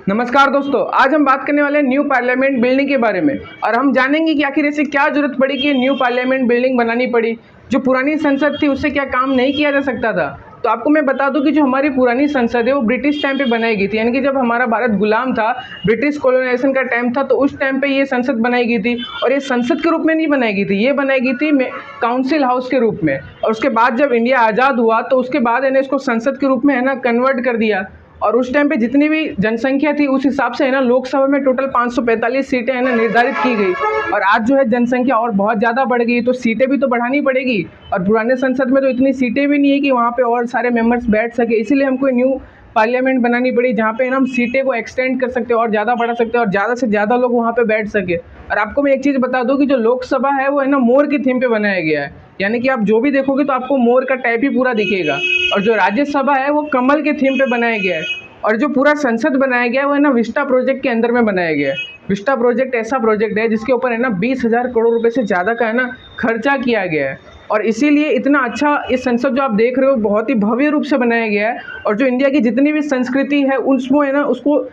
नमस्कार दोस्तों, आज हम बात करने वाले हैं न्यू पार्लियामेंट बिल्डिंग के बारे में और हम जानेंगे कि आखिर ऐसे क्या जरूरत पड़ी कि न्यू पार्लियामेंट बिल्डिंग बनानी पड़ी। जो पुरानी संसद थी उससे क्या काम नहीं किया जा सकता था। तो आपको मैं बता दूं कि जो हमारी पुरानी संसद है वो ब्रिटिश टाइम पे बनाई गई थी, यानी कि जब हमारा भारत गुलाम था, ब्रिटिश कॉलोनाइजेशन का टाइम था, तो उस टाइम पे ये संसद बनाई गई थी। और ये संसद के रूप में नहीं बनाई गई थी, ये बनाई गई थी काउंसिल हाउस के रूप में। और उसके बाद जब इंडिया आज़ाद हुआ तो उसके बाद है ना इसको संसद के रूप में है ना कन्वर्ट कर दिया। और उस टाइम पे जितनी भी जनसंख्या थी उस हिसाब से है ना लोकसभा में टोटल 545 सीटें है ना निर्धारित की गई। और आज जो है जनसंख्या और बहुत ज़्यादा बढ़ गई, तो सीटें भी तो बढ़ानी पड़ेगी। और पुराने संसद में तो इतनी सीटें भी नहीं है कि वहाँ पे और सारे मेंबर्स बैठ सके, इसीलिए हमको न्यू पार्लियामेंट बनानी पड़ी जहाँ पे हम सीटें को एक्सटेंड कर सकते हैं और ज़्यादा बढ़ा सकते हैं और ज़्यादा से ज़्यादा लोग वहाँ पे बैठ सके। और आपको मैं एक चीज़ बता दूँ कि जो लोकसभा है वो है ना मोर की थीम पे बनाया गया है, यानी कि आप जो भी देखोगे तो आपको मोर का टाइप ही पूरा दिखेगा। और जो राज्यसभा है वो कमल के थीम पे बनाया गया है। और जो पूरा संसद बनाया गया है वो है ना विस्टा प्रोजेक्ट के अंदर में बनाया गया है। विस्टा प्रोजेक्ट ऐसा प्रोजेक्ट है जिसके ऊपर है ना 20,000 करोड़ रुपए से ज़्यादा का है ना खर्चा किया गया है। और इसीलिए इतना अच्छा ये संसद जो आप देख रहे हो बहुत ही भव्य रूप से बनाया गया है। और जो इंडिया की जितनी भी संस्कृति है उसमें है ना उसको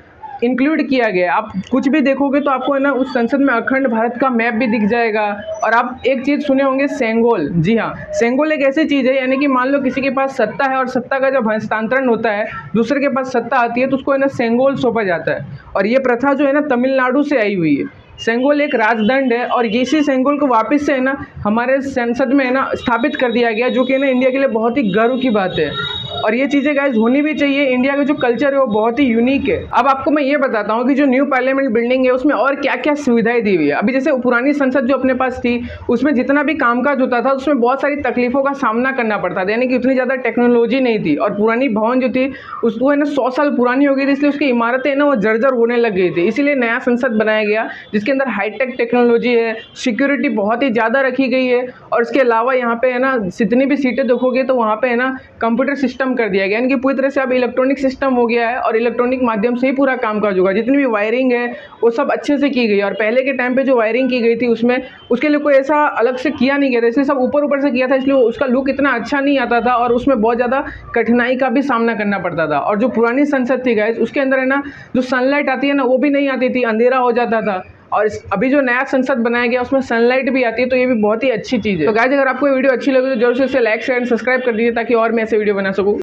इंक्लूड किया गया है। आप कुछ भी देखोगे तो आपको है ना उस संसद में अखंड भारत का मैप भी दिख जाएगा। और आप एक चीज़ सुने होंगे, सेंगोल। जी हाँ, सेंगोल एक ऐसी चीज़ है, यानी कि मान लो किसी के पास सत्ता है और सत्ता का जब हस्तांतरण होता है, दूसरे के पास सत्ता आती है तो उसको है ना सेंगोल सौंपा जाता है। और ये प्रथा जो है ना तमिलनाडु से आई हुई है। सेंगोल एक राजदंड है और इसी सेंगोल को वापस से है ना हमारे संसद में है ना स्थापित कर दिया गया, जो कि ना इंडिया के लिए बहुत ही गर्व की बात है। और ये चीज़ें गाइस होनी भी चाहिए। इंडिया का जो कल्चर है वो बहुत ही यूनिक है। अब आपको मैं ये बताता हूँ कि जो न्यू पार्लियामेंट बिल्डिंग है उसमें और क्या क्या सुविधाएं दी हुई है। अभी जैसे पुरानी संसद जो अपने पास थी उसमें जितना भी कामकाज होता था उसमें बहुत सारी तकलीफों का सामना करना पड़ता था, यानी कि उतनी ज़्यादा टेक्नोलॉजी नहीं थी। और पुरानी भवन जो थी उसको है ना 100 साल पुरानी हो गई थी, इसलिए उसकी इमारतें ना वो जर्जर होने लग गई थी। इसीलिए नया संसद बनाया गया जिसके अंदर हाईटेक टेक्नोलॉजी है, सिक्योरिटी बहुत ही ज़्यादा रखी गई है। और इसके अलावा यहाँ पे है ना जितनी भी सीटें देखोगे तो वहाँ पे है ना कंप्यूटर सिस्टम कर दिया गया, यानी कि पूरी तरह से अब इलेक्ट्रॉनिक सिस्टम हो गया है और इलेक्ट्रॉनिक माध्यम से ही पूरा कामकाज होगा। जितनी भी वायरिंग है वो सब अच्छे से की गई है। और पहले के टाइम पे जो वायरिंग की गई थी उसमें उसके लिए कोई ऐसा अलग से किया नहीं गया था, इसलिए सब ऊपर ऊपर से किया था, इसलिए उसका लुक इतना अच्छा नहीं आता था और उसमें बहुत ज़्यादा कठिनाई का भी सामना करना पड़ता था। और जो पुरानी संसद थी गाइस उसके अंदर है ना जो सनलाइट आती है ना वो भी नहीं आती थी, अंधेरा हो जाता था। और अभी जो नया संसद बनाया गया उसमें सनलाइट भी आती है, तो ये भी बहुत ही अच्छी चीज़ है। तो गाइस अगर आपको ये वीडियो अच्छी लगी तो जरूर से इसे लाइक शेयर एंड सब्सक्राइब कर दीजिए ताकि और मैं ऐसे वीडियो बना सकूँ।